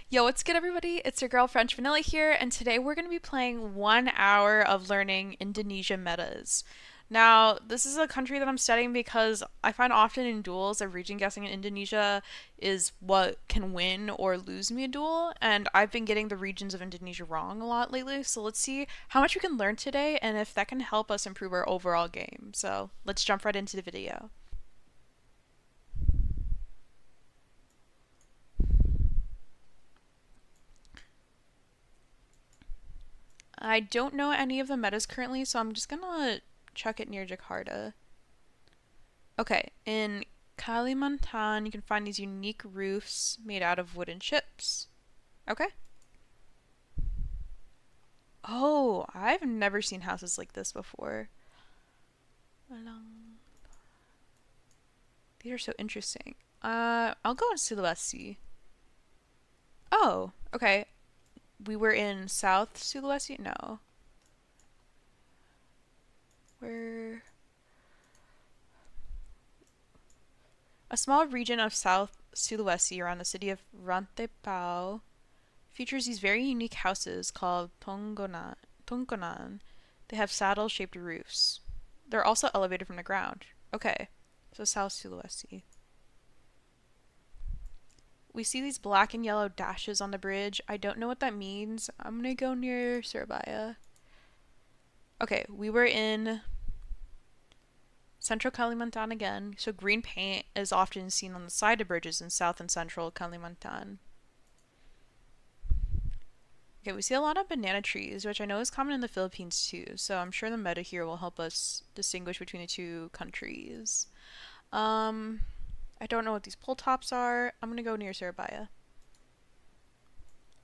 Yo, what's good, everybody? It's your girl French Vanilla here, and today we're going to be playing 1 hour of learning Indonesia metas. Now, this is a country that I'm studying because I find often in duels that region guessing in Indonesia is what can win or lose me a duel, and I've been getting the regions of Indonesia wrong a lot lately, so let's see how much we can learn today and if that can help us improve our overall game. So, let's jump right into the video. I don't know any of the metas currently, so I'm just gonna chuck it near Jakarta. Okay, in Kalimantan, you can find these unique roofs made out of wooden chips. Okay. Oh, I've never seen houses like this before. These are so interesting. I'll go in Sulawesi. Oh, okay. We were in South Sulawesi? No. We're a small region of South Sulawesi around the city of Rantepao features these very unique houses called tongkonan. They have saddle-shaped roofs. They're also elevated from the ground. Okay, so South Sulawesi. We see these black and yellow dashes on the bridge. I don't know what that means. I'm gonna go near Surabaya. Okay, we were in Central Kalimantan again. So green paint is often seen on the side of bridges in South and Central Kalimantan. Okay, we see a lot of banana trees, which I know is common in the Philippines too, so I'm sure the meta here will help us distinguish between the two countries. Um, I don't know what these pole tops are. I'm gonna go near Surabaya.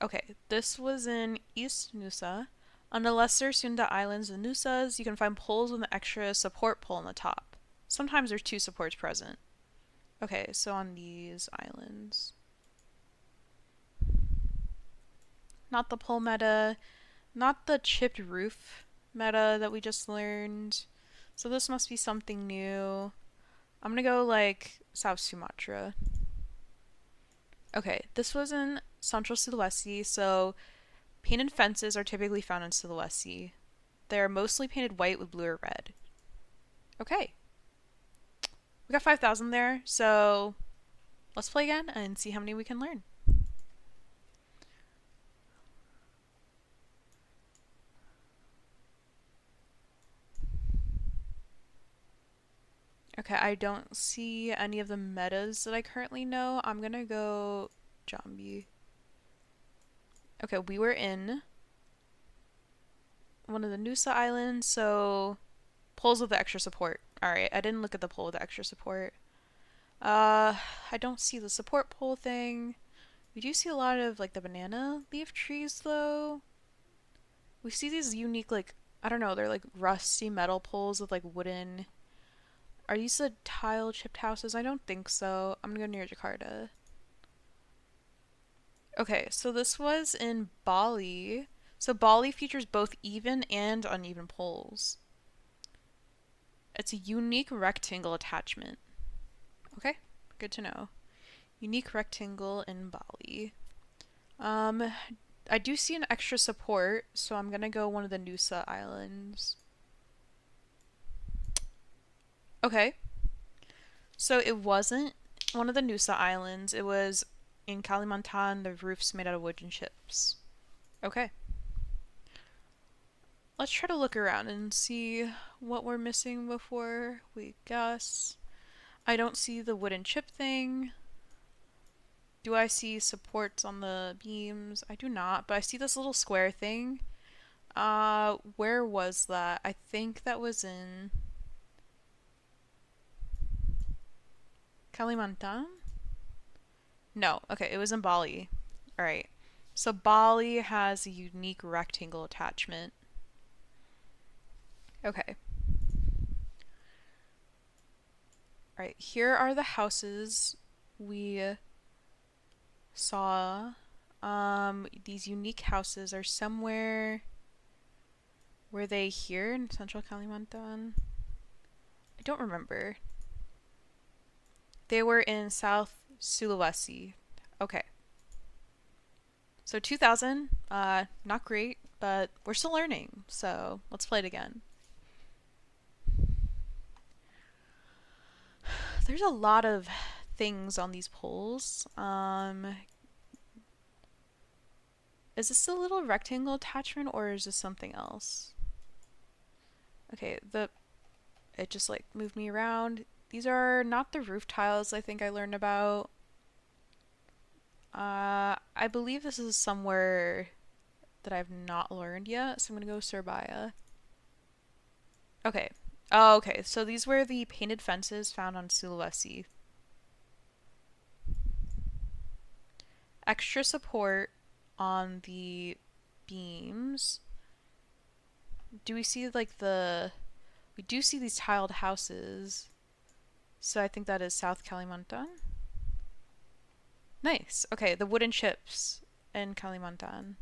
Okay, this was in East Nusa. On the lesser Sunda Islands and Nusas, you can find poles with an extra support pole on the top. Sometimes there's two supports present. Okay, so on these islands. Not the pole meta, not the chipped roof meta that we just learned. So this must be something new. I'm gonna go like South Sumatra. Okay, this was in Central Sulawesi, so painted fences are typically found in Sulawesi. They are mostly painted white with blue or red. Okay, we got 5,000 there, so let's play again and see how many we can learn. Okay, I don't see any of the metas that I currently know. I'm gonna go Jambi. Okay, we were in one of the Nusa Islands, so poles with the extra support. Alright, I didn't look at the pole with the extra support. Uh, I don't see the support pole thing. We do see a lot of like the banana leaf trees though. We see these unique like I don't know, they're like rusty metal poles with like wooden. Are these the tile chipped houses? I don't think so. I'm gonna go near Jakarta. Okay, so this was in Bali. So Bali features both even and uneven poles. It's a unique rectangle attachment. Okay, good to know. Unique rectangle in Bali. Um, I do see an extra support, so I'm gonna go one of the Nusa Islands. Okay, so it wasn't one of the Nusa Islands. It was in Kalimantan. The roof's made out of wooden chips. Okay. Let's try to look around and see what we're missing before we guess. I don't see the wooden chip thing. Do I see supports on the beams? I do not, but I see this little square thing. Where was that? I think that was in Kalimantan? No, okay, it was in Bali. Alright. So Bali has a unique rectangle attachment. Okay. Alright, here are the houses we saw. These unique houses are somewhere. Were they here in Central Kalimantan? I don't remember. They were in South Sulawesi. Okay. So 2000, not great, but we're still learning. So let's play it again. There's a lot of things on these polls. Is this a little rectangle attachment or is this something else? Okay, it just like moved me around. These are not the roof tiles I think I learned about. I believe this is somewhere that I've not learned yet, so I'm gonna go Serbia. Okay. Oh, okay. So these were the painted fences found on Sulawesi. Extra support on the beams. Do we see like we do see these tiled houses. So I think that is South Kalimantan. Nice. Okay, the wooden chips in Kalimantan.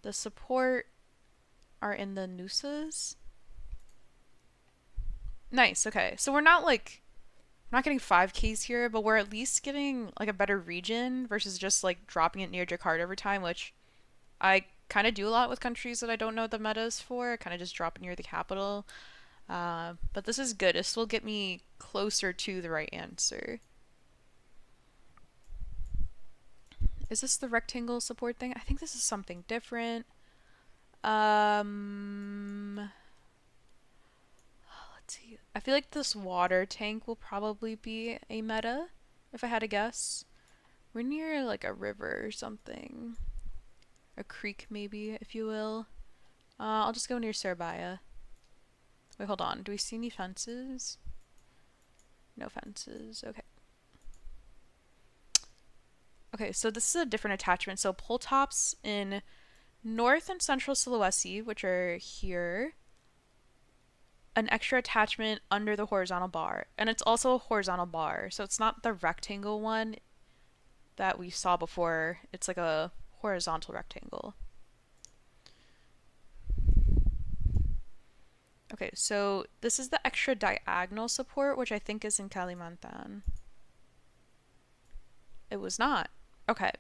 The support are in the Nusas. Nice. Okay. So we're not getting 5Ks here, but we're at least getting like a better region versus just like dropping it near Jakarta every time, which I kind of do a lot with countries that I don't know the metas for. I kind of just drop it near the capital. But this is good. This will get me closer to the right answer. Is this the rectangle support thing? I think this is something different. Let's see. I feel like this water tank will probably be a meta, if I had to guess. We're near like a river or something. A creek, maybe, if you will. I'll just go near Serbia. Wait, hold on. Do we see any fences? No fences. Okay. Okay, so this is a different attachment. So pole tops in North and Central Sulawesi, which are here. An extra attachment under the horizontal bar. And it's also a horizontal bar. So it's not the rectangle one that we saw before. It's like a horizontal rectangle. Okay, so this is the extra diagonal support, which I think is in Kalimantan. It was not. Okay.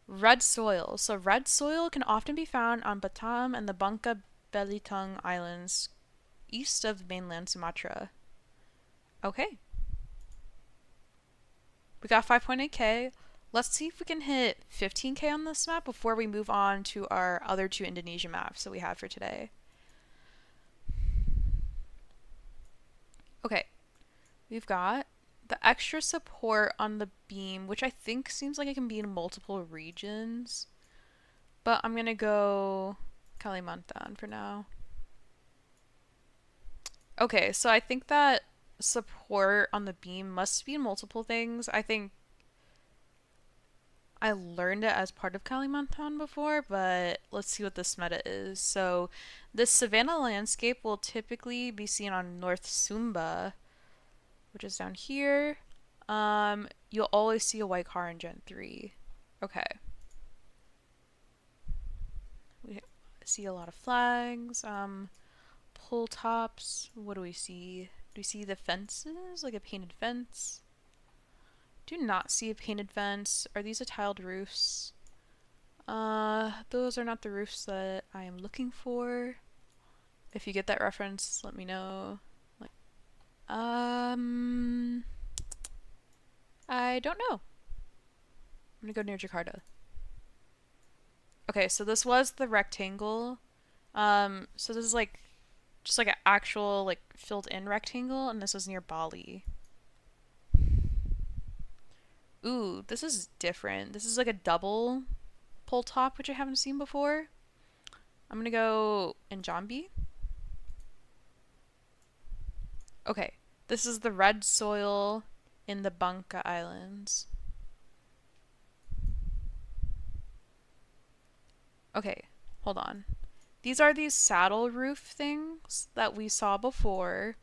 Red soil. So red soil can often be found on Batam and the Bangka Belitung Islands east of mainland Sumatra. Okay. We got 5.8k. Let's see if we can hit 15k on this map before we move on to our other two Indonesia maps that we have for today. Okay. We've got the extra support on the beam, which I think seems like it can be in multiple regions. But I'm going to go Kalimantan for now. Okay, so I think that support on the beam must be in multiple things. I think I learned it as part of Kalimantan before, but let's see what this meta is. So this savanna landscape will typically be seen on North Sumba, which is down here. You'll always see a white car in Gen 3. Okay. We see a lot of flags. Pole tops. What do we see? Do we see the fences? Like a painted fence? Do not see a painted fence. Are these a tiled roofs? Those are not the roofs that I am looking for. If you get that reference, let me know. I don't know. I'm gonna go near Jakarta. Okay, so this was the rectangle. So this is like just like an actual like filled in rectangle, and this was near Bali. Ooh, this is different. This is like a double pole top, which I haven't seen before. I'm gonna go in Jambi. Okay, this is the red soil in the Bangka Islands. Okay, hold on. These are these saddle roof things that we saw before.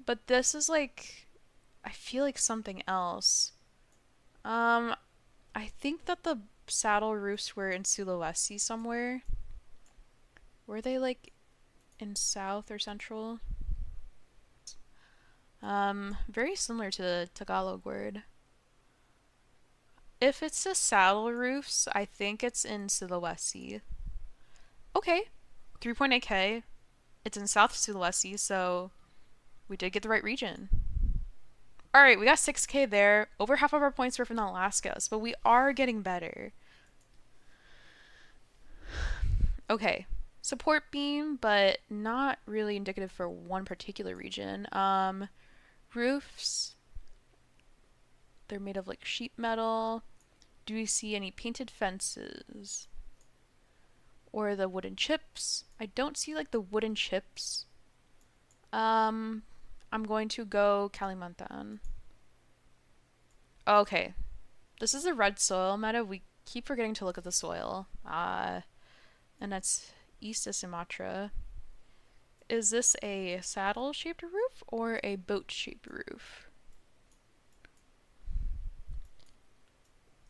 But this is like, I feel like something else. I think that the saddle roofs were in Sulawesi somewhere. Were they like in South or Central? Very similar to the Tagalog word. If it's the saddle roofs, I think it's in Sulawesi. Okay, 3.8k. It's in South Sulawesi, so we did get the right region. Alright, we got 6k there. Over half of our points were from Alaska, but we are getting better. Okay, support beam, but not really indicative for one particular region. Roofs, they're made of like sheet metal. Do we see any painted fences? Or the wooden chips? I don't see like the wooden chips. I'm going to go Kalimantan. Okay, this is a red soil meta. We keep forgetting to look at the soil. And that's east of Sumatra. Is this a saddle-shaped roof or a boat-shaped roof?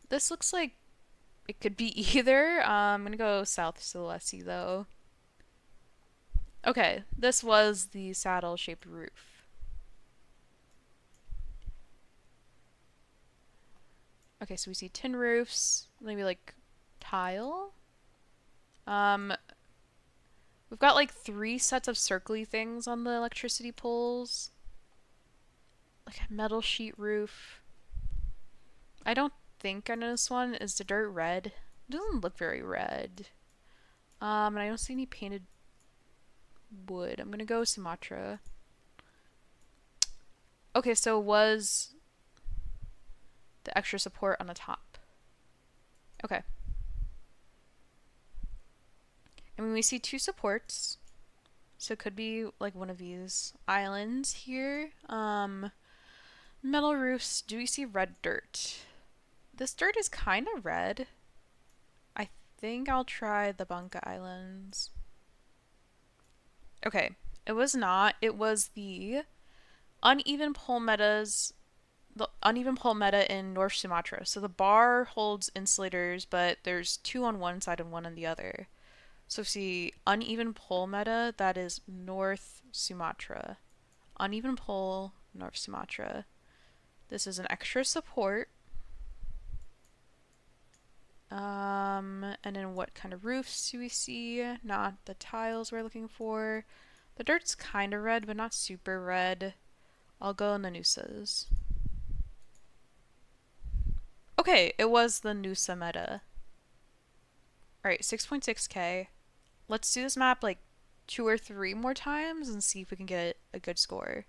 This looks like it could be either. I'm gonna go South Sulawesi though. Okay, this was the saddle-shaped roof. Okay, so we see tin roofs, maybe like tile. We've got like 3 sets of circly things on the electricity poles. Like a metal sheet roof. I don't think I know this one. Is the dirt red? It doesn't look very red. And I don't see any painted wood. I'm gonna go Sumatra. Okay, so was the extra support on the top. Okay. I mean, we see 2 supports. So it could be like one of these islands here. Metal roofs. Do we see red dirt? This dirt is kind of red. I think I'll try the Bunka Islands. Okay, it was not. It was the uneven pole metas, the uneven pole meta in North Sumatra. So the bar holds insulators, but there's 2 on one side and 1 on the other. So see, uneven pole meta, that is North Sumatra. Uneven pole, North Sumatra. This is an extra support. And then what kind of roofs do we see? Not the tiles we're looking for. The dirt's kind of red, but not super red. I'll go in the Nusas. Okay, it was the Nusa meta. Alright, 6.6k. Let's do this map like 2 or 3 more times and see if we can get a good score.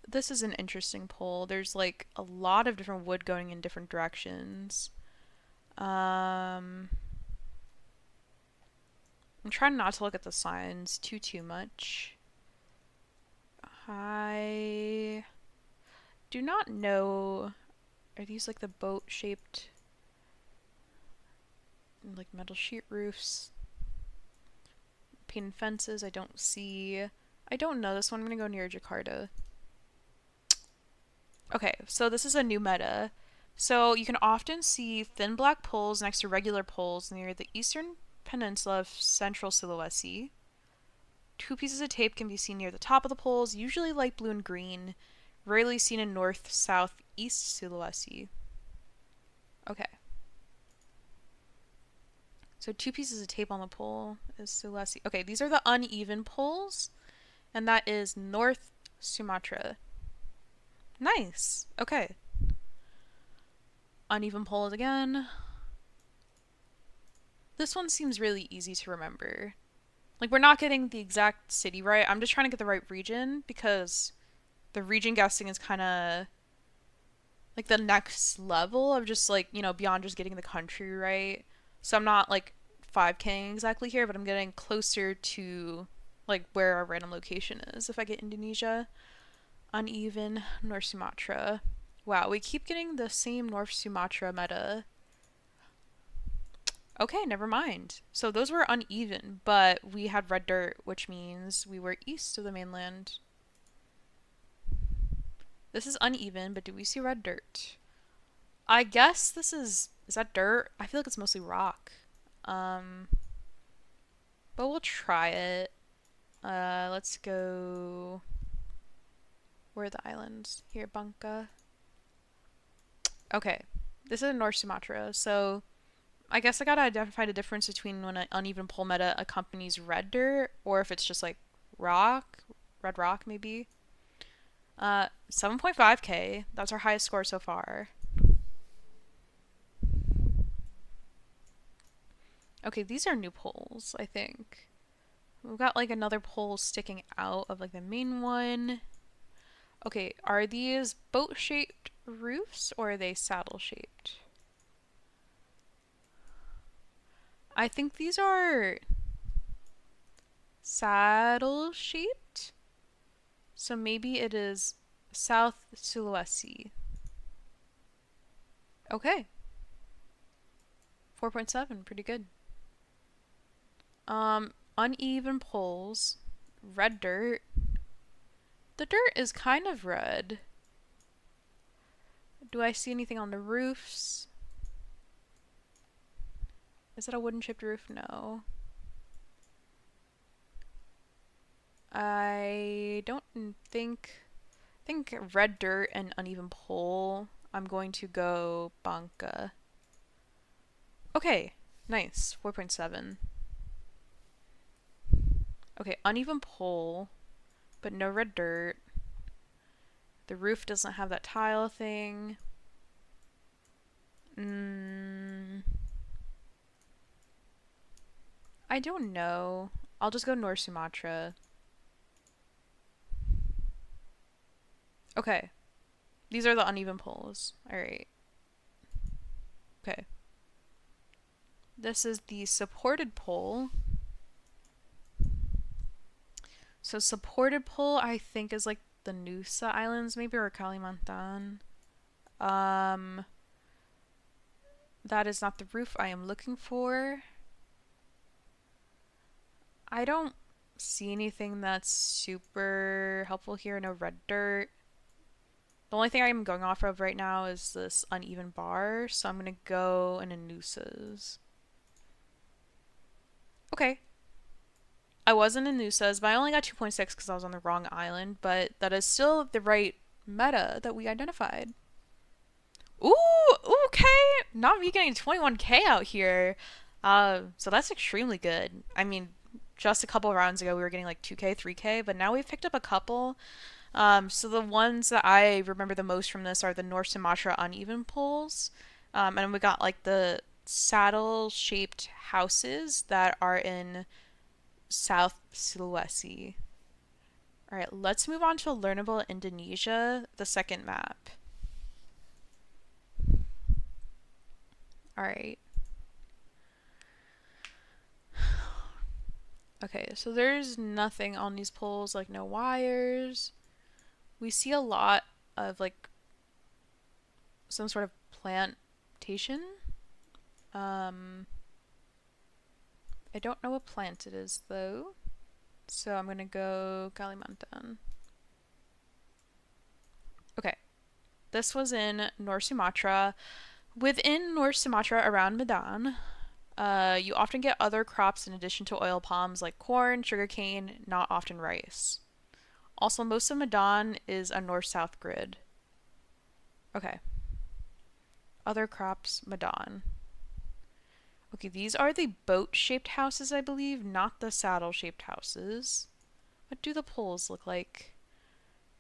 This is an interesting poll. There's like a lot of different wood going in different directions. I'm trying not to look at the signs too much. I do not know. Are these like the boat shaped like metal sheet roofs? Painted fences I don't see. I don't know this one. I'm gonna go near Jakarta. Okay, so this is a new meta. So you can often see thin black poles next to regular poles near the eastern peninsula of central Sulawesi. 2 pieces of tape can be seen near the top of the poles, usually light blue and green, rarely seen in north, south, east Sulawesi. Okay. So 2 pieces of tape on the pole is Sulawesi. Okay, these are the uneven poles, and that is North Sumatra. Nice. Okay. Uneven poles again. This one seems really easy to remember. Like, we're not getting the exact city right. I'm just trying to get the right region because the region guessing is kind of like the next level of just like, beyond just getting the country right. So I'm not like 5K'ing exactly here, but I'm getting closer to like where our random location is if I get Indonesia. Uneven North Sumatra. Wow, we keep getting the same North Sumatra meta. Okay, never mind. So those were uneven, but we had red dirt, which means we were east of the mainland. This is uneven, but do we see red dirt? I guess this is that dirt? I feel like it's mostly rock. But we'll try it. Let's go Where are the islands? Here, Bangka. Okay, this is North Sumatra, so I guess I gotta identify the difference between when an uneven pole meta accompanies red dirt or if it's just like rock, red rock maybe. 7.5k. That's our highest score so far. Okay, these are new poles, I think. We've got like another pole sticking out of like the main one. Okay, are these boat-shaped roofs or are they saddle-shaped? I think these are saddle-shaped. So maybe it is South Sulawesi. Okay. 4.7, pretty good. Uneven poles, red dirt. The dirt is kind of red. Do I see anything on the roofs? Is it a wooden chipped roof? No. I don't think. I think red dirt and uneven pole. I'm going to go Banca. Okay, nice. 4.7. Okay, uneven pole, but no red dirt. The roof doesn't have that tile thing. I don't know. I'll just go North Sumatra. Okay. These are the uneven poles. Alright. Okay. This is the supported pole. So supported pole, I think, is like the Nusa Islands, maybe, or Kalimantan. That is not the roof I am looking for. I don't see anything that's super helpful here. No red dirt. The only thing I'm going off of right now is this uneven bar, so I'm gonna go into Nusas. Okay. I wasn't in Nusas, but I only got 2.6 because I was on the wrong island, but that is still the right meta that we identified. Ooh, okay. Not me getting 21k out here. So that's extremely good. I mean, just a couple of rounds ago we were getting like 2k, 3k, but now we've picked up a couple. So the ones that I remember the most from this are the North Sumatra uneven poles. And we got like the saddle-shaped houses that are in South Sulawesi. All right, let's move on to Learnable Indonesia, the second map. All right. Okay, so there's nothing on these poles, like no wires. We see a lot of like some sort of plantation. I don't know what plant it is though. So I'm gonna go Kalimantan. Okay. This was in North Sumatra. Within North Sumatra around Medan, you often get other crops in addition to oil palms like corn, sugarcane, not often rice. Also, most of Medan is a north-south grid. Okay. Other crops, Medan. Okay, these are the boat-shaped houses, I believe, not the saddle-shaped houses. What do the poles look like?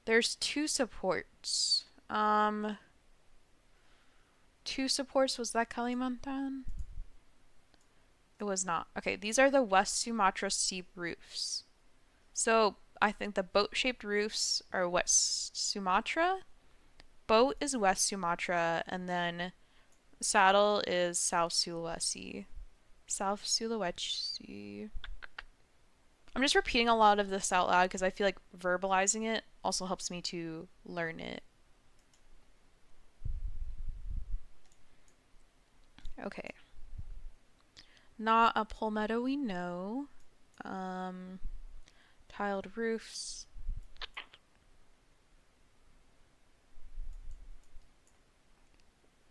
There's two supports. Two supports, was that Kalimantan? It was not. Okay, these are the West Sumatra steep roofs. So I think the boat-shaped roofs are West Sumatra. Boat is West Sumatra, and then saddle is South Sulawesi. South Sulawesi. I'm just repeating a lot of this out loud because I feel like verbalizing it also helps me to learn it. Okay. Not a palmetto we know. Tiled roofs.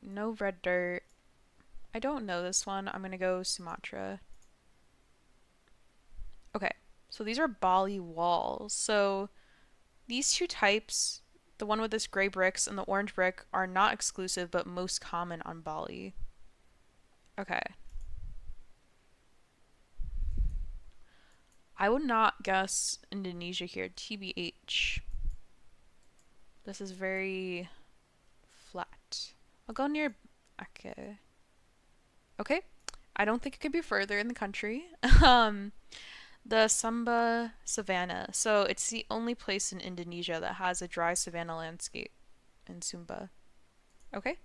No red dirt. I don't know this one. I'm gonna go Sumatra. Okay, so these are Bali walls. So these two types The one with this gray bricks and the orange brick are not exclusive but most common on Bali. Okay. I would not guess Indonesia here. TBH. This is very flat. I'll go near. Okay. Okay. I don't think it could be further in the country. um, the Sumba Savanna. So it's the only place in Indonesia that has a dry savanna landscape in Sumba. Okay.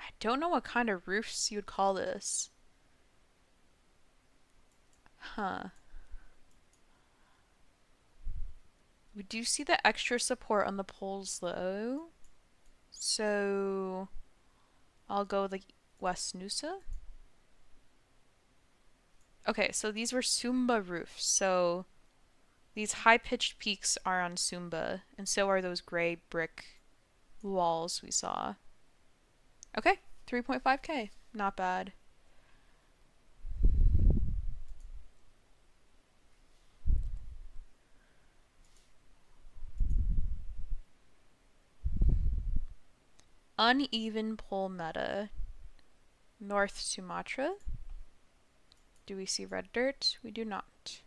I don't know what kind of roofs you would call this. Huh. We do see the extra support on the poles though. So I'll go with like West Nusa. Okay, so these were Sumba roofs. So these high-pitched peaks are on Sumba, and so are those gray brick walls we saw. Okay, 3.5k. Not bad. Uneven pole meta. North Sumatra. Do we see red dirt? We do not.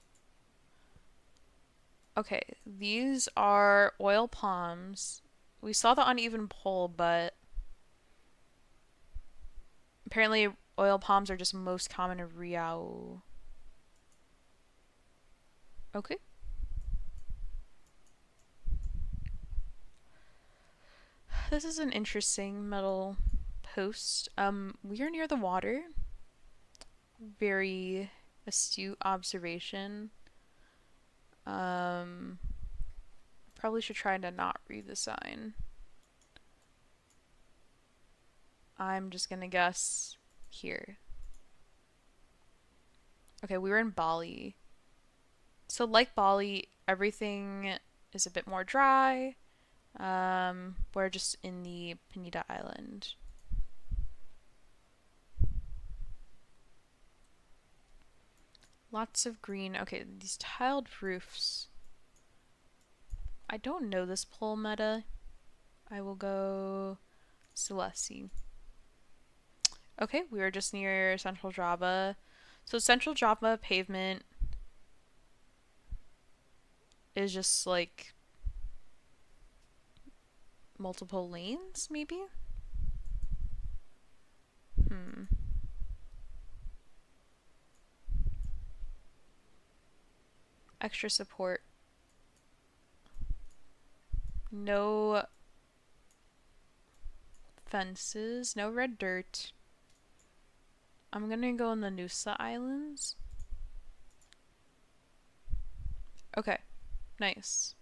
Okay, these are oil palms. We saw the uneven pole, but apparently oil palms are just most common in Riau. Okay. This is an interesting metal post. We are near the water. Very astute observation. Probably should try to not read the sign. I'm just gonna guess here. Okay, we were in Bali. So like Bali, everything is a bit more dry. We're just in the Penida Island. Lots of green. Okay, these tiled roofs. I don't know this pole meta. I will go Sulawesi. Okay, we are just near Central Java. So Central Java pavement is just like multiple lanes, maybe? Extra support. No fences, no red dirt. I'm gonna go in the Nusa Islands. Okay, nice.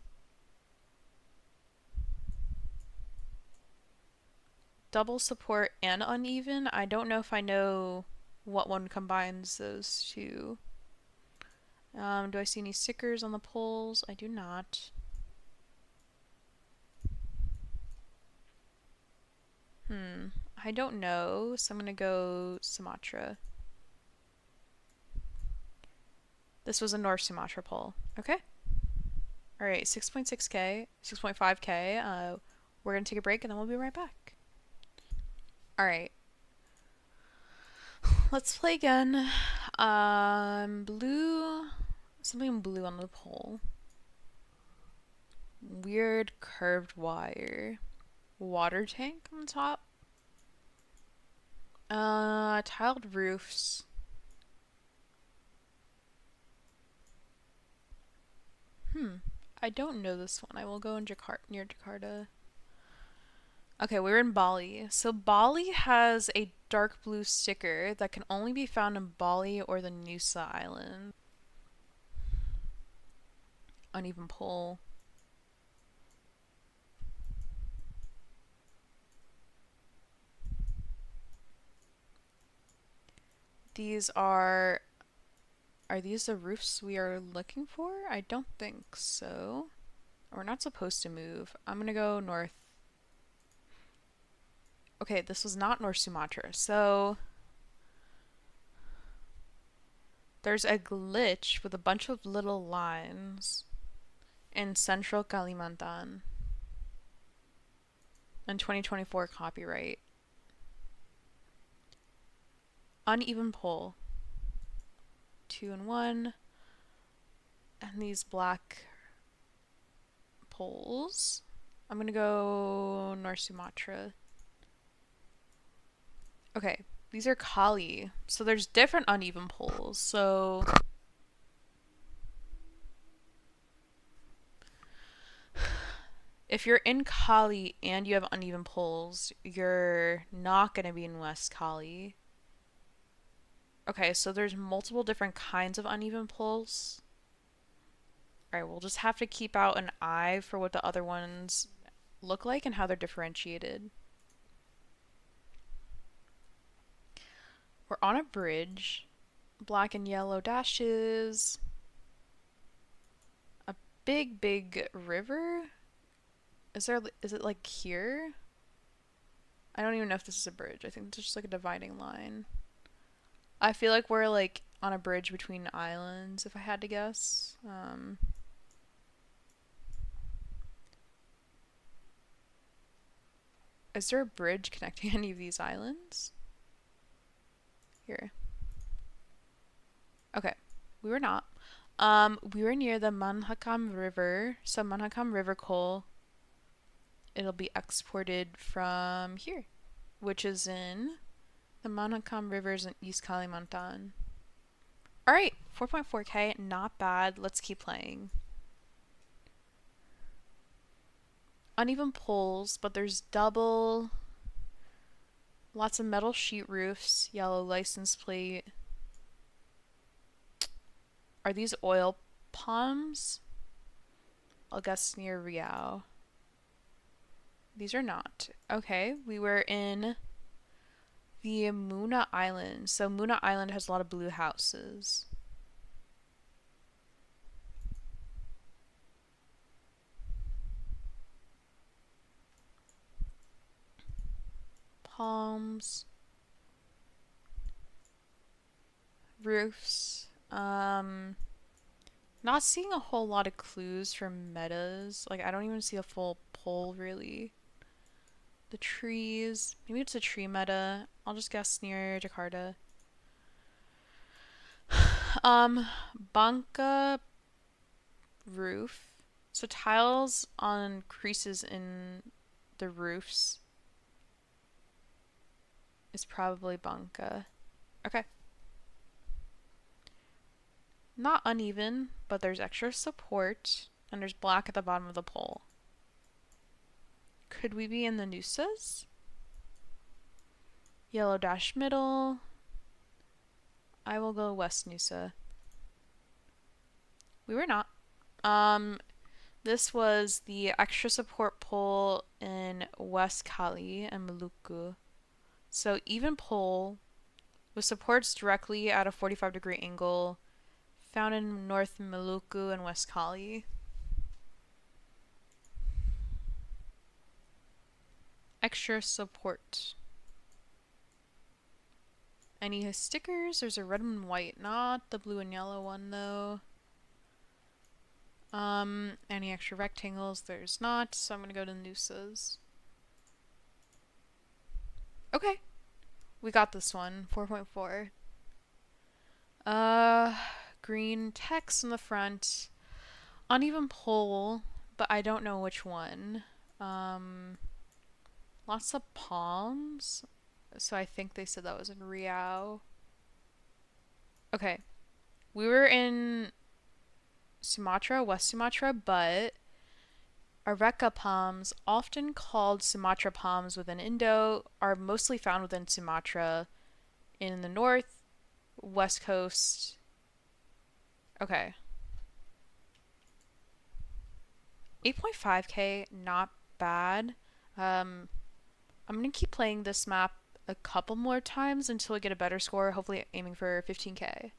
Double support and uneven. I don't know if I know what one combines those two. Do I see any stickers on the poles? I do not. I don't know, so I'm gonna go Sumatra. This was a North Sumatra pole. Okay. Alright, 6.6k, 6.5k. We're gonna take a break and then we'll be right back. Alright. Let's play again. Blue. Something blue on the pole. Weird curved wire. Water tank on top. Tiled roofs. I don't know this one. I will go in near Jakarta. Okay, we're in Bali. So Bali has a dark blue sticker that can only be found in Bali or the Nusa Island. Uneven pole. These are these the roofs we are looking for? I don't think so. We're not supposed to move. I'm gonna go north. Okay, this was not North Sumatra. So there's a glitch with a bunch of little lines. in central Kalimantan. And 2024 copyright. Uneven pole. 2 and 1. And these black poles. I'm gonna go North Sumatra. Okay, these are Kali. So there's different uneven poles. So if you're in Kali and you have uneven poles, you're not gonna be in West Kali. Okay, so there's multiple different kinds of uneven poles. Alright, we'll just have to keep out an eye for what the other ones look like and how they're differentiated. We're on a bridge. Black and yellow dashes. A big, big river? Is it like here? I don't even know if this is a bridge. I think it's just like a dividing line. I feel like we're like on a bridge between islands, if I had to guess. Is there a bridge connecting any of these islands? Here. Okay. We were not. We were near the Manhakam River. So Manhakam River coal, it'll be exported from here, which is in the Manhakam Rivers in East Kalimantan. Alright, 4.4k, not bad. Let's keep playing. Uneven poles, but there's double. Lots of metal sheet roofs, yellow license plate. Are these oil palms? I'll guess near Riau. These are not. Okay, we were in the Muna Island. So Muna Island has a lot of blue houses. Palms. Roofs. Not seeing a whole lot of clues for metas. Like, I don't even see a full pole, really. The trees. Maybe it's a tree meta. I'll just guess near Jakarta. Banca roof. So tiles on creases in the roofs is probably banca. Okay. Not uneven, but there's extra support, and there's black at the bottom of the pole. Could we be in the Nusas? Yellow dash middle. I will go West Nusa. We were not. This was the extra support pole in West Kali and Maluku. So even pole with supports directly at a 45-degree angle found in North Maluku and West Kali. Extra support. Any stickers? There's a red and white, not the blue and yellow one though. Any extra rectangles? There's not, so I'm gonna go to Nusas. Okay. We got this one. 4.4. Green text on the front. Uneven pole, but I don't know which one. Lots of palms. So I think they said that was in Riau. Okay. We were in Sumatra, West Sumatra, but Areca palms, often called Sumatra palms within Indo, are mostly found within Sumatra in the north, west coast. Okay. 8.5k, not bad. I'm gonna keep playing this map a couple more times until I get a better score, hopefully aiming for 15k.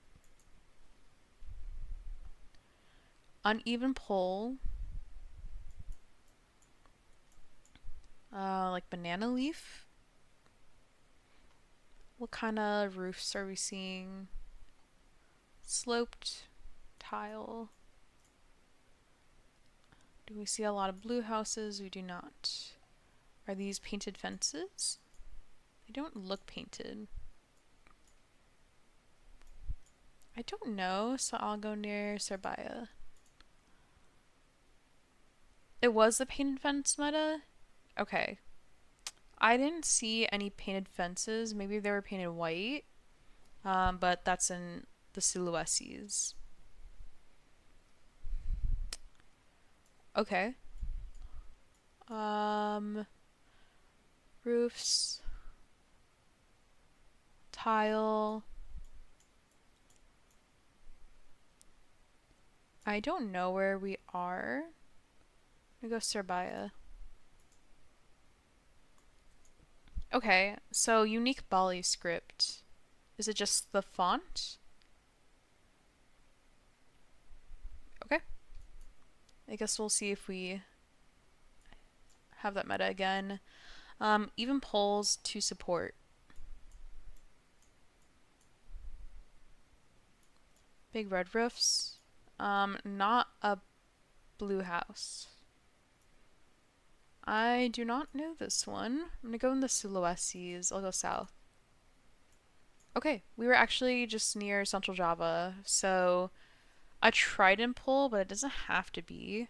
Uneven pole. Like banana leaf. What kind of roofs are we seeing? Sloped tile. Do we see a lot of blue houses? We do not. Are these painted fences? They don't look painted. I don't know, so I'll go near Serbia. It was the painted fence meta? Okay. I didn't see any painted fences. Maybe they were painted white. But that's in the Sulawesi's. Okay. Roofs. Tile. I don't know where we are. I'm gonna go Serbia. Okay, so unique Bali script. Is it just the font? Okay. I guess we'll see if we have that meta again. Even polls to support. Big red roofs. Not a blue house. I do not know this one. I'm gonna go in the Sulawesi's. I'll go south. Okay, we were actually just near Central Java, so a trident pole, but it doesn't have to be.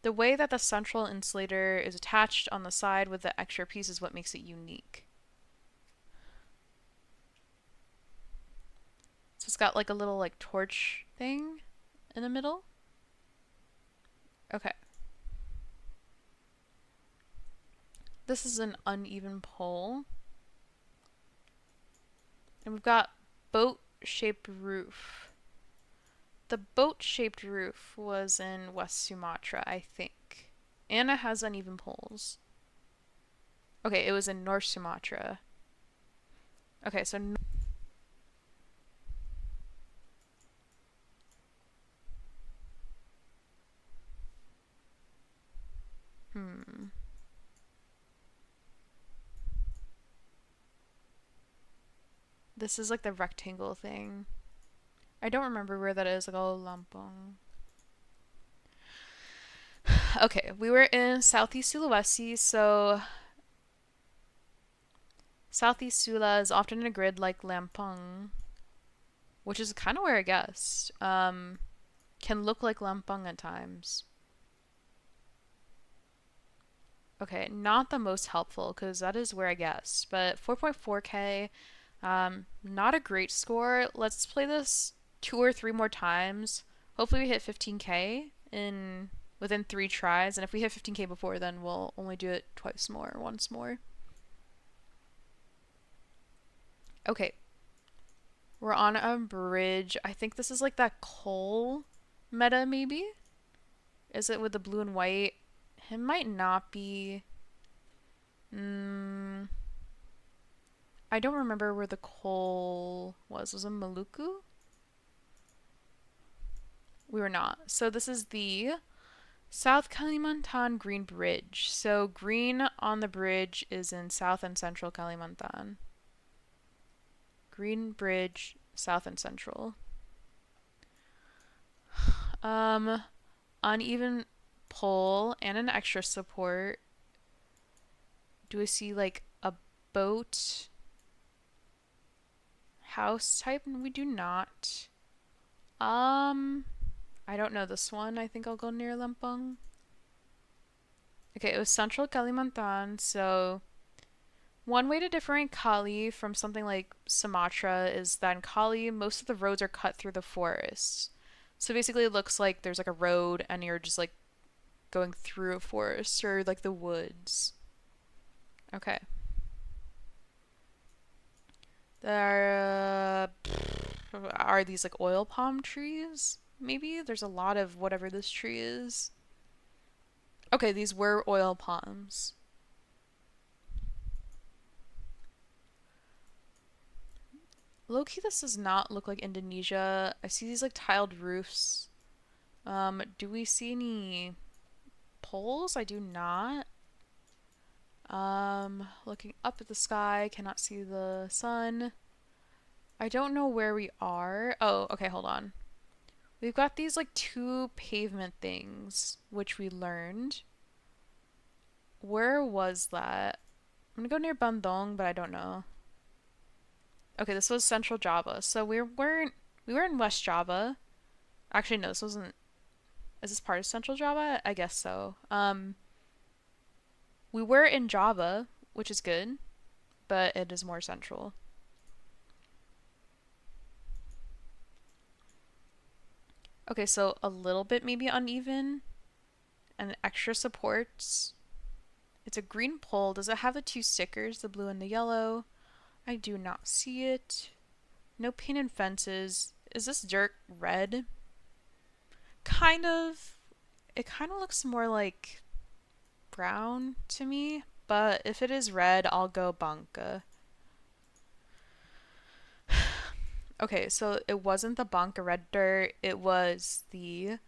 The way that the central insulator is attached on the side with the extra piece is what makes it unique. So it's got like a little like torch thing in the middle. Okay. This is an uneven pole. And we've got boat-shaped roof. The boat-shaped roof was in West Sumatra, I think. And it has uneven poles. Okay, it was in North Sumatra. Okay, so this is like the rectangle thing. I don't remember where that is. Like, oh, Lampong. Okay, we were in Southeast Sulawesi, so Southeast Sula is often in a grid like Lampung, which is kind of where I guessed. Can look like Lampung at times. Okay, not the most helpful because that is where I guessed, but 4.4k, not a great score. Let's play this 2 or 3 more times. Hopefully we hit 15k in within 3 tries, and if we hit 15k before, then we'll only do it twice more, once more. Okay. We're on a bridge. I think this is like that coal meta, maybe? Is it with the blue and white? It might not be. I don't remember where the coal was. Was it Maluku? We were not. So this is the South Kalimantan Green Bridge. So green on the bridge is in South and Central Kalimantan. Green Bridge, South and Central. Uneven pole and an extra support. Do we see like a boat house type? We do not. I don't know this one. I think I'll go near Lampung. Okay, it was Central Kalimantan, so one way to differentiate Kali from something like Sumatra is that in Kali, most of the roads are cut through the forest. So basically it looks like there's like a road and you're just like going through a forest or like the woods. Okay. There are these like oil palm trees? Maybe there's a lot of whatever this tree is. Okay, these were oil palms. Low-key, this does not look like Indonesia. I see these like tiled roofs. Do we see any poles? I do not. Looking up at the sky, cannot see the sun. I don't know where we are. Oh, okay, hold on. We've got these like two pavement things, which we learned. Where was that? I'm gonna go near Bandung, but I don't know. Okay, this was Central Java. So we were in West Java. Actually, no, this wasn't. Is this part of Central Java? I guess so. We were in Java, which is good, but it is more central. Okay, so a little bit maybe uneven and extra supports. It's a green pole. Does it have the two stickers, the blue and the yellow? I do not see it. No painted fences. Is this dirt red? Kind of. It kind of looks more like brown to me, but if it is red, I'll go banca. Okay, so it wasn't the banca red dirt, it was the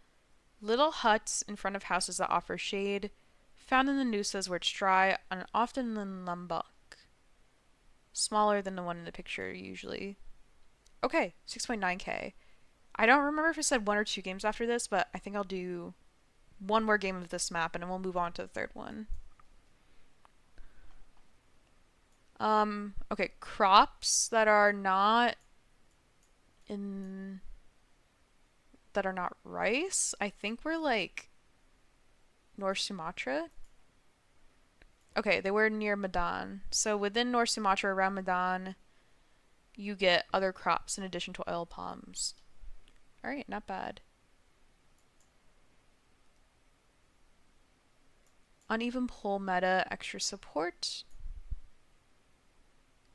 little huts in front of houses that offer shade, found in the nusas where it's dry, and often in Lombok. Smaller than the one in the picture, usually. Okay, 6.9k. I don't remember if it said one or two games after this, but I think I'll do one more game of this map and then we'll move on to the third one. Okay, crops that are not in that are not rice. I think we're like North Sumatra. Okay, they were near Medan. So within North Sumatra around Medan, you get other crops in addition to oil palms. All right, not bad. Uneven pole meta, extra support.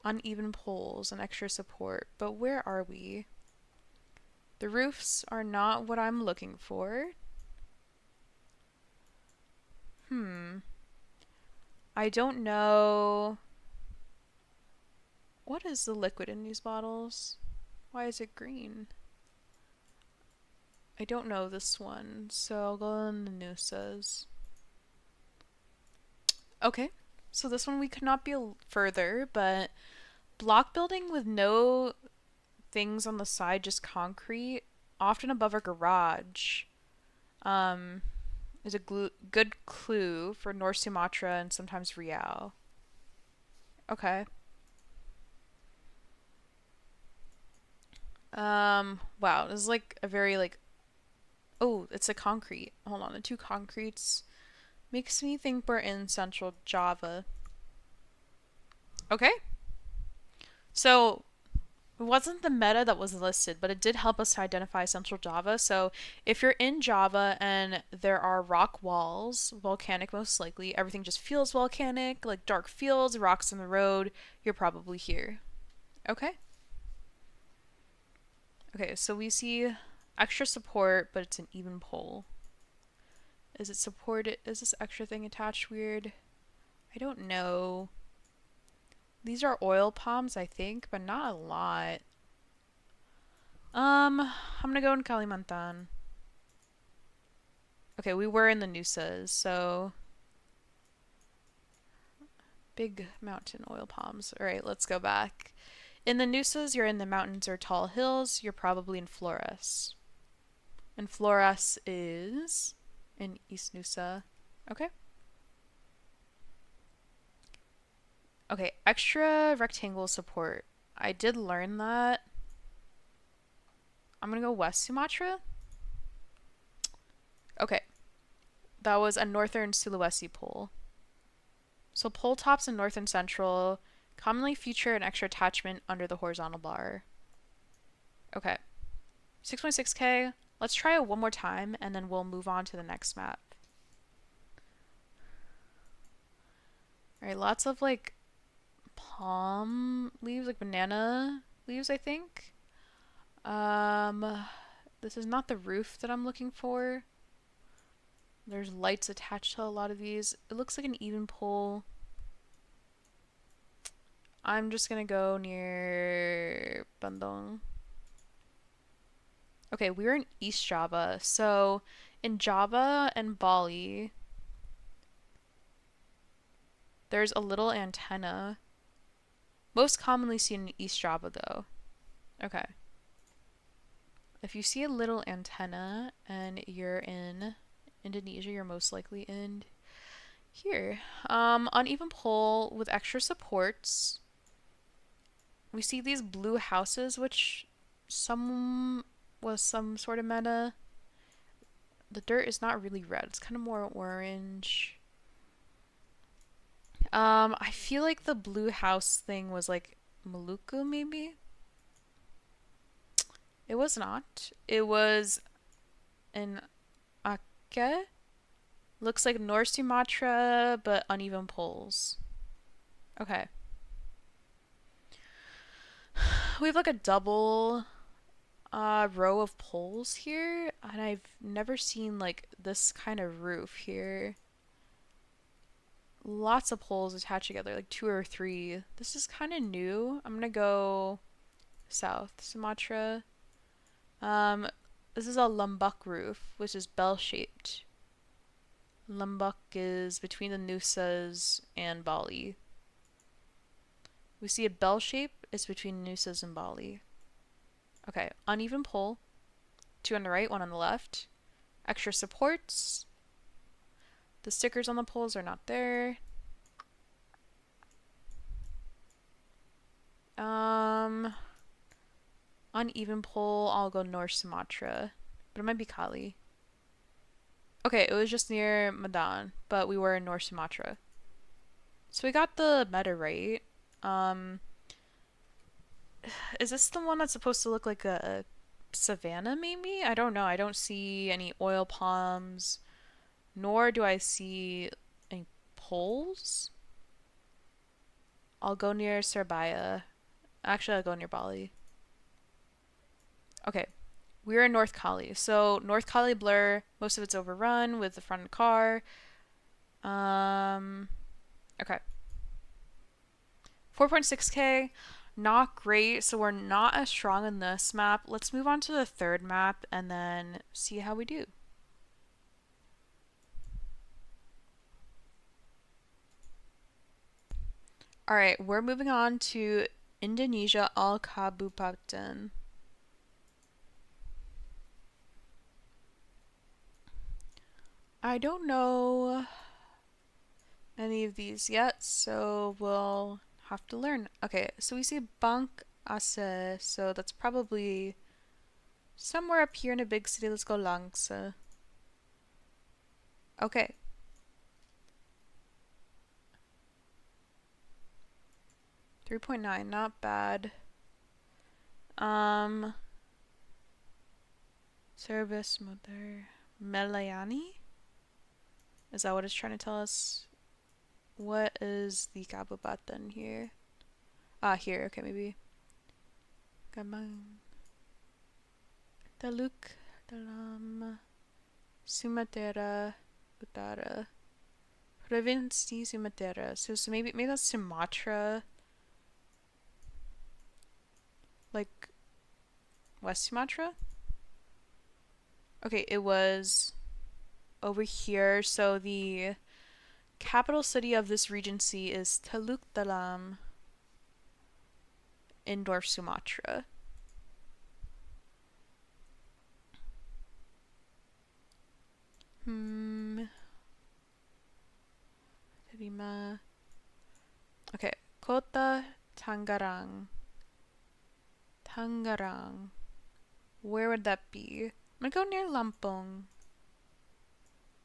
Uneven poles and extra support. But where are we? The roofs are not what I'm looking for. I don't know. What is the liquid in these bottles? Why is it green? I don't know this one, so I'll go in the Nusas. Okay, so this one we could not be further, but block building with no things on the side, just concrete, often above a garage, um, is a good clue for North Sumatra and sometimes Riau. Okay. Wow, this is like a very like, oh, it's a concrete. Hold on, the two concretes makes me think we're in Central Java. Okay. So it wasn't the meta that was listed, but it did help us to identify Central Java. So if you're in Java and there are rock walls, volcanic most likely, everything just feels volcanic, like dark fields, rocks in the road, you're probably here. Okay. Okay, so we see extra support, but it's an even pole. Is it supported? Is this extra thing attached weird? I don't know. These are oil palms, I think, but not a lot. I'm gonna go in Kalimantan. Okay, we were in the Nusas, so big mountain oil palms. All right, let's go back. In the Nusas, you're in the mountains or tall hills. You're probably in Flores. And Flores is in East Nusa. Okay. Okay, extra rectangle support. I did learn that. I'm gonna go West Sumatra. Okay, that was a northern Sulawesi pole. So pole tops in north and central commonly feature an extra attachment under the horizontal bar. Okay, 6.6k. Let's try it one more time and then we'll move on to the next map. Alright, lots of like palm leaves, like banana leaves, I think. This is not the roof that I'm looking for. There's lights attached to a lot of these. It looks like an even pole. I'm just gonna go near Bandung. Okay, we're in East Java. So in Java and Bali, there's a little antenna. Most commonly seen in East Java though. Okay. If you see a little antenna and you're in Indonesia, you're most likely in here. Uneven pole with extra supports. We see these blue houses, which some was some sort of meta. The dirt is not really red. It's kind of more orange. I feel like the blue house thing was like Maluku, maybe? It was not. It was an Aceh. Looks like North Sumatra, but uneven poles. Okay. We have like a double row of poles here, and I've never seen like this kind of roof here. Lots of poles attached together, like two or three. This is kind of new. I'm gonna go South Sumatra. Um, this is a Lombok roof, which is bell-shaped. Lombok is between the Nusas and Bali. We see a bell shape. It's between Nusas and Bali. Okay, uneven pole. Two on the right, one on the left. Extra supports. The stickers on the poles are not there. Uneven pole, I'll go North Sumatra. But it might be Kali. Okay, it was just near Medan, but we were in North Sumatra. So we got the meta right. Um, is this the one that's supposed to look like a savanna, maybe? I don't know. I don't see any oil palms, nor do I see any poles. I'll go near Surabaya. Actually, I'll go near Bali. Okay, we're in North Cali. So North Cali blur, most of it's overrun with the front car. Okay. 4.6k, not great. So we're not as strong in this map. Let's move on to the third map and then see how we do. All right, we're moving on to Indonesia Al Kabupaten. I don't know any of these yet, so we'll have to learn. Okay, so we see Bank Aceh, so that's probably somewhere up here in a big city. Let's go Langsa. Okay. .9, not bad. Service mother Melayani? Is that what it's trying to tell us? What is the Kabupaten here? Ah, here. Okay, maybe. Gamang. Taluk dalam Sumatera Utara. Provinsi Sumatera. So maybe that's Sumatra. Like West Sumatra? Okay, it was over here. So the capital city of this regency is Teluk Dalam in North Sumatra. Terima. Okay, Kota Tangerang. Tangerang. Where would that be? I'm gonna go near Lampung.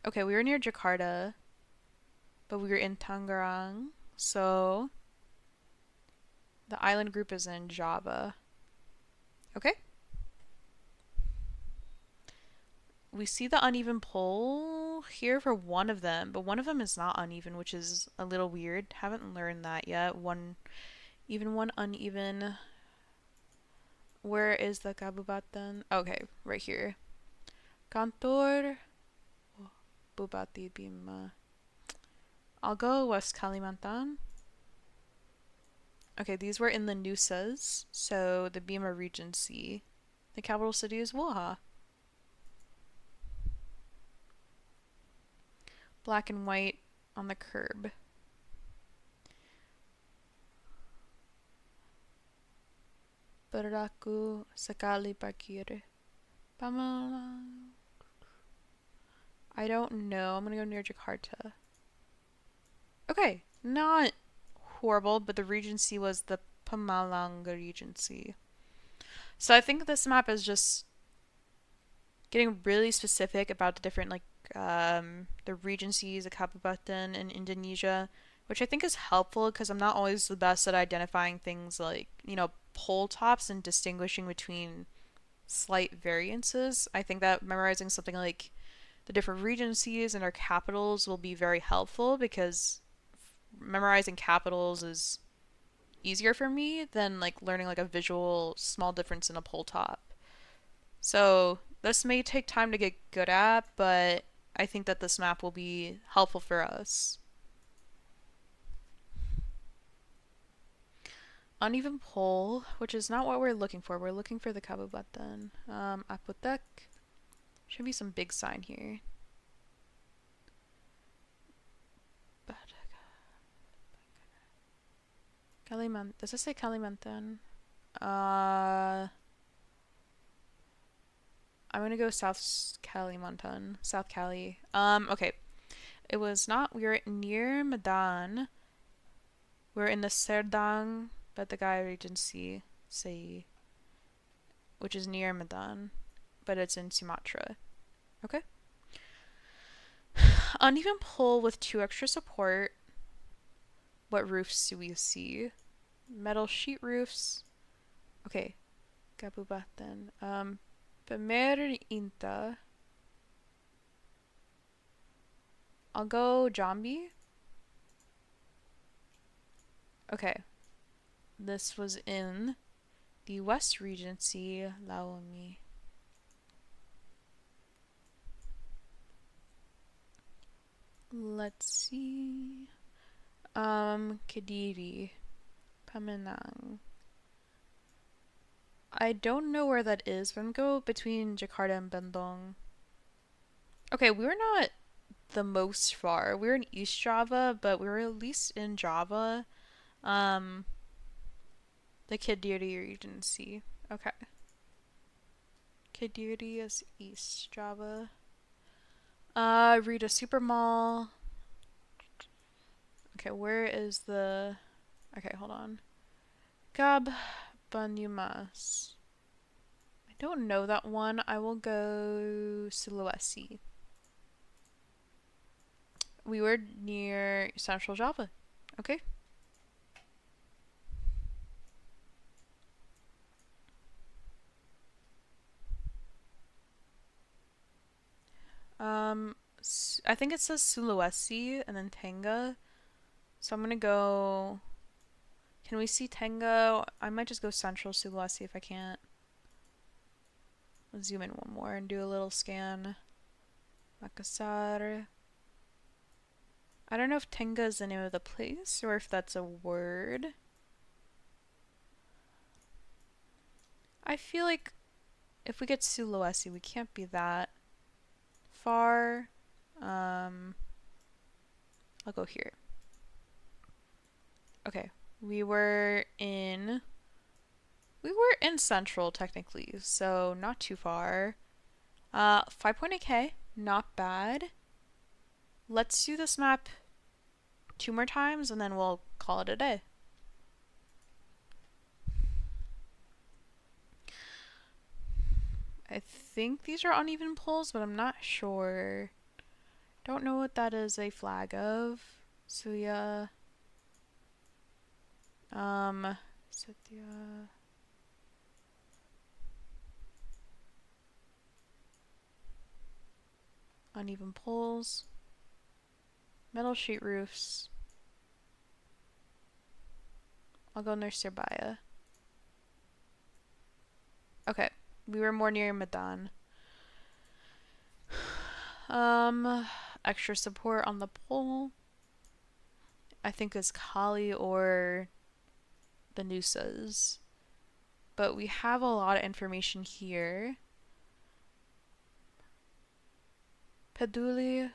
Okay, we were near Jakarta, but we were in Tangerang, so the island group is in Java. Okay. We see the uneven pole here for one of them, but one of them is not uneven, which is a little weird. Haven't learned that yet. One uneven. Where is the Kabupaten? Okay, right here. Kantor Bupati Bima. I'll go West Kalimantan. Okay, these were in the Nusas, so the Bima Regency. The capital city is Woha. Black and white on the curb. Berlaku sekali parkir. Pamalang. I don't know. I'm gonna go near Jakarta. Okay, not horrible, but the Regency was the Pemalang Regency. So I think this map is just getting really specific about the different the regencies, the Kabupaten in Indonesia, which I think is helpful because I'm not always the best at identifying things like, pole tops and distinguishing between slight variances. I think that memorizing something like the different regencies and their capitals will be very helpful because memorizing capitals is easier for me than like learning like a visual small difference in a pole top. So this may take time to get good at, but I think that this map will be helpful for us. Uneven pole, which is not what we're looking for. We're looking for the Kabupaten. Apotek. Should be some big sign here. Kalimantan. Does it say Kalimantan? I'm gonna go South Kalimantan. South Cali. Okay. It was not. We were near Medan. We were in the Serdang Batagay Regency, say, which is near Medan, but it's in Sumatra. Okay. Uneven pole with 2 extra support. What roofs do we see? Metal sheet roofs. Okay. Kabubatan. Pemerinta. I'll go Jambi. Okay. This was in the West Regency, Laomi. Let's see. Kediri. Pemenang. I don't know where that is, but I'm gonna go between Jakarta and Bandung. Okay, we were not the most far. We were in East Java, but we were at least in Java. Um, the Kediri Regency. Okay. Kediri is East Java. Rita Super Mall. Okay, where is the... Okay, hold on. Gab Banyumas. I don't know that one. I will go Sulawesi. We were near Central Java. Okay. I think it says Sulawesi and then Tenga. So I'm gonna go... Can we see Tenga? I might just go Central Sulawesi if I can't. Let's zoom in one more and do a little scan. Makassar. I don't know if Tenga is the name of the place or if that's a word. I feel like if we get Sulawesi, we can't be that far. I'll go here. Okay, we were in Central technically, so not too far. 5.8k, not bad. Let's do this map 2 more times and then we'll call it a day. I think these are uneven poles, but I'm not sure. Don't know what that is a flag of. Suya. Satya. Uneven poles. Metal sheet roofs. I'll go near Sirbaya. Okay, we were more near Medan. Extra support on the pole. I think is Kali or the Nusas. But we have a lot of information here. Peduli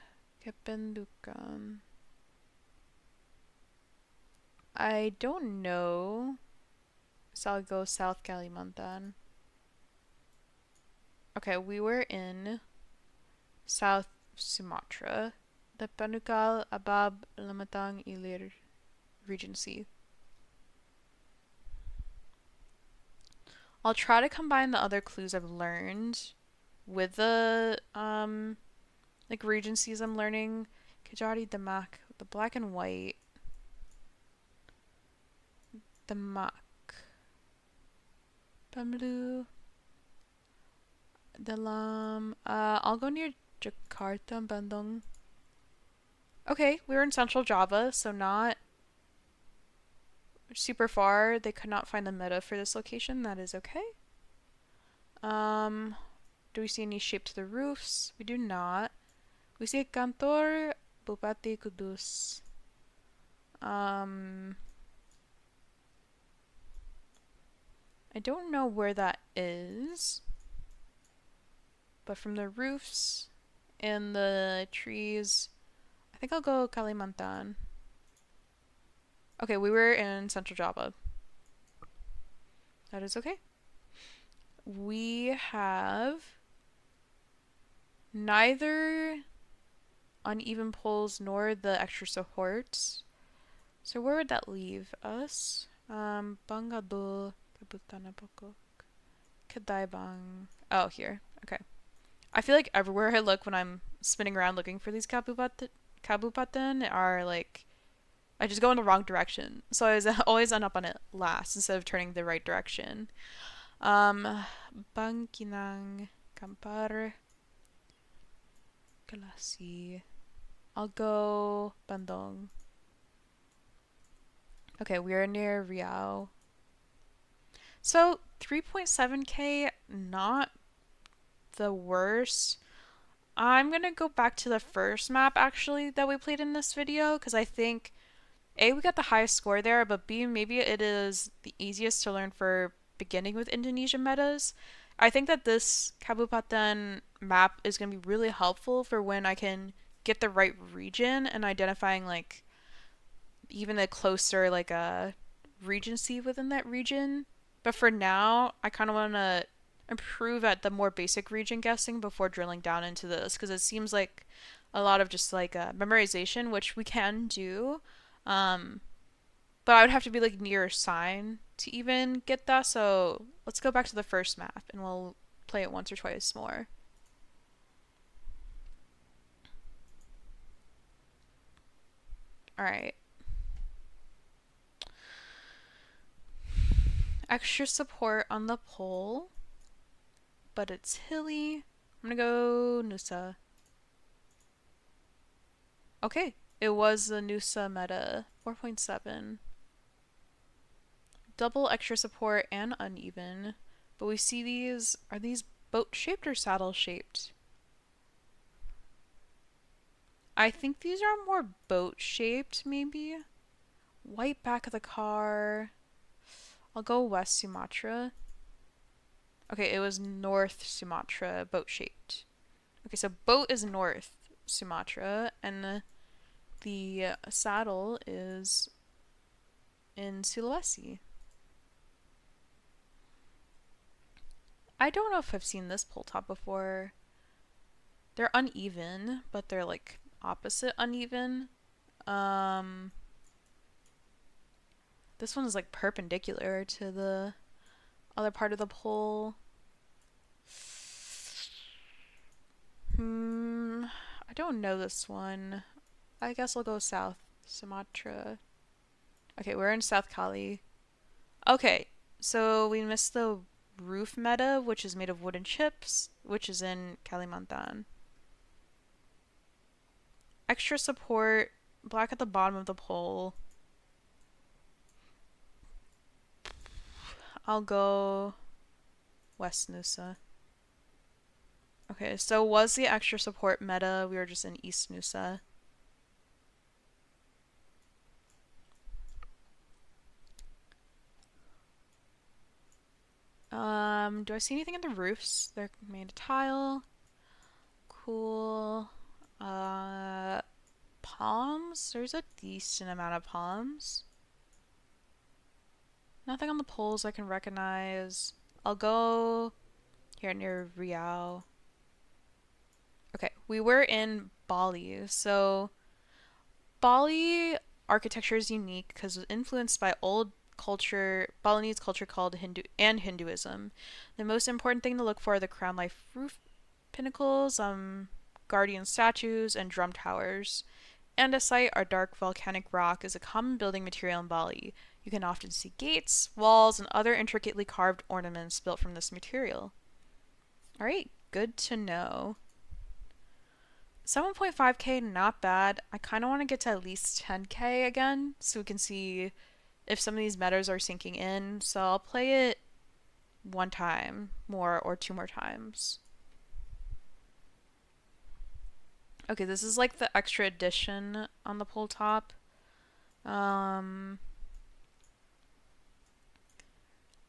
Kependukan. I don't know. So I'll go South Kalimantan. Okay, we were in South Sumatra, the Panukal Abab Lamatang Ilir Regency. I'll try to combine the other clues I've learned with the like regencies I'm learning. Kajari Damak, the black and white. Damak. Pamlu. Dalam. I'll go near Jakarta, Bandung. Okay, we were in Central Java, so not super far. They could not find the meta for this location. That is okay. Um, do we see any shape to the roofs? We do not. We see a Kantor Bupati Kudus. I don't know where that is, but from the roofs and the trees, I think I'll go Kalimantan. Okay, we were in Central Java. That is okay. We have neither uneven poles nor the extra supports. So where would that leave us? Bangado, Kabutanapoko, Kadaibang. Oh, here. Okay. I feel like everywhere I look when I'm spinning around looking for these kabupatan are like I just go in the wrong direction. So I always end up on it last instead of turning the right direction. Bangkinang, Kampar, Kalasi. I'll go Bandung. Okay, we're near Riau. So 3.7k, not the worst. I'm gonna go back to the first map actually that we played in this video because I think A, we got the highest score there, but B, maybe it is the easiest to learn for beginning with Indonesian metas. I think that this Kabupaten map is gonna be really helpful for when I can get the right region and identifying like even a closer like a regency within that region. But for now, I kind of want to improve at the more basic region guessing before drilling down into this because it seems like a lot of just like memorization, which we can do. Um, but I would have to be like near a sign to even get that. So let's go back to the first map and we'll play it once or twice more. All right. Extra support on the pole, but it's hilly. I'm gonna go Nusa. Okay, it was the Nusa meta 4.7. Double extra support and uneven. But we see these, are these boat shaped or saddle shaped? I think these are more boat shaped, maybe. White back of the car. I'll go West Sumatra. Okay, it was North Sumatra, boat shaped. Okay, so boat is North Sumatra, and the saddle is in Sulawesi. I don't know if I've seen this pole top before. They're uneven, but they're like opposite uneven. Um, this one is like perpendicular to the other part of the pole. I don't know this one. I guess I'll go South Sumatra. Okay, we're in South Cali. Okay, so we missed the roof meta, which is made of wooden chips, which is in Kalimantan. Extra support, black at the bottom of the pole. I'll go West Nusa. Okay, so was the extra support meta? We were just in East Nusa. Do I see anything in the roofs? They're made of tile. Cool. Palms? There's a decent amount of palms. Nothing on the poles I can recognize. I'll go here near Riau. Okay, we were in Bali. So Bali architecture is unique because it was influenced by old culture, Balinese culture called Hinduism. The most important thing to look for are the crown life roof pinnacles, guardian statues, and drum towers. Andesite, or dark volcanic rock, is a common building material in Bali. You can often see gates, walls, and other intricately carved ornaments built from this material. Alright, good to know. 7.5k, not bad. I kind of want to get to at least 10k again so we can see if some of these metas are sinking in. So I'll play it one time more or two more times. Okay, this is like the extra edition on the pull top.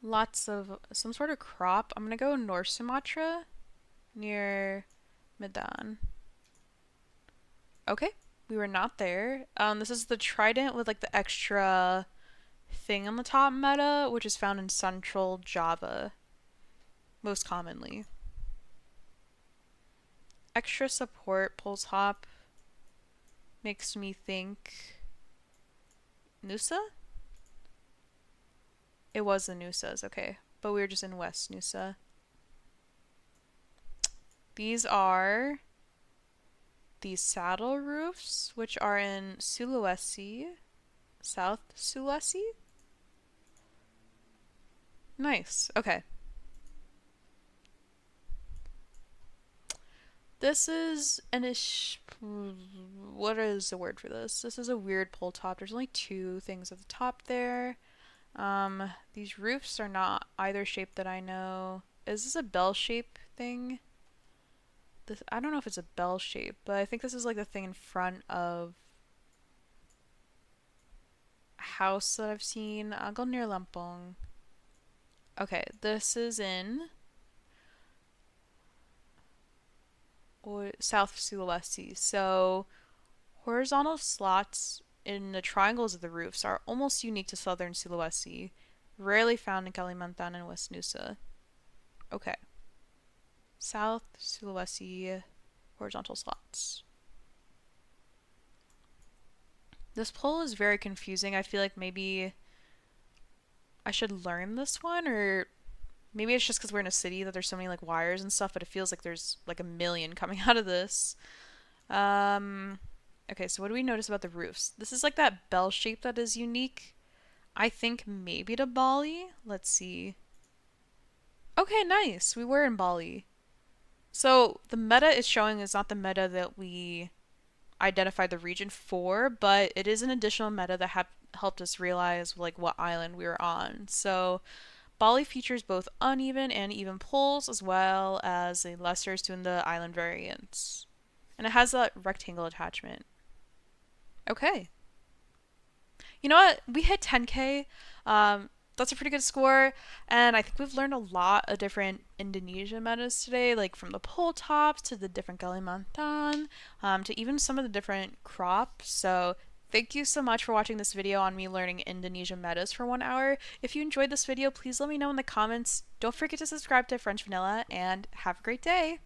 Lots of some sort of crop. I'm gonna go North Sumatra near Medan. Okay, we were not there. This is the trident with like the extra thing on the top meta, which is found in Central Java most commonly. Extra support pulls hop makes me think Nusa? It was the Nusas, okay. But we were just in West Nusa. These are the saddle roofs, which are in Sulawesi, South Sulawesi. Nice, okay. This is what is the word for this? This is a weird pull top. There's only two things at the top there. These roofs are not either shape that I know. Is this a bell shape thing? I don't know if it's a bell shape, but I think this is like the thing in front of a house that I've seen. I'll go near Lampong. Okay, this is in South Sulawesi. So horizontal slots in the triangles of the roofs are almost unique to southern Sulawesi, rarely found in Kalimantan and West Nusa. Okay. South Sulawesi horizontal slots. This poll is very confusing. I feel like maybe I should learn this one, or maybe it's just because we're in a city that there's so many like wires and stuff, but it feels like there's like a million coming out of this. Okay, so what do we notice about the roofs? This is like that bell shape that is unique. I think maybe to Bali. Let's see. Okay, nice. We were in Bali. So the meta is showing is not the meta that we identified the region for, but it is an additional meta that helped us realize like what island we were on. So Bali features both uneven and even pulls, as well as a lesser Sunda island variants. And it has that rectangle attachment. Okay. You know what? We hit 10k. That's a pretty good score, and I think we've learned a lot of different Indonesia metas today, like from the pole tops to the different Kalimantan, to even some of the different crops. So thank you so much for watching this video on me learning Indonesia metas for 1 hour. If you enjoyed this video, please let me know in the comments. Don't forget to subscribe to French Vanilla, and have a great day!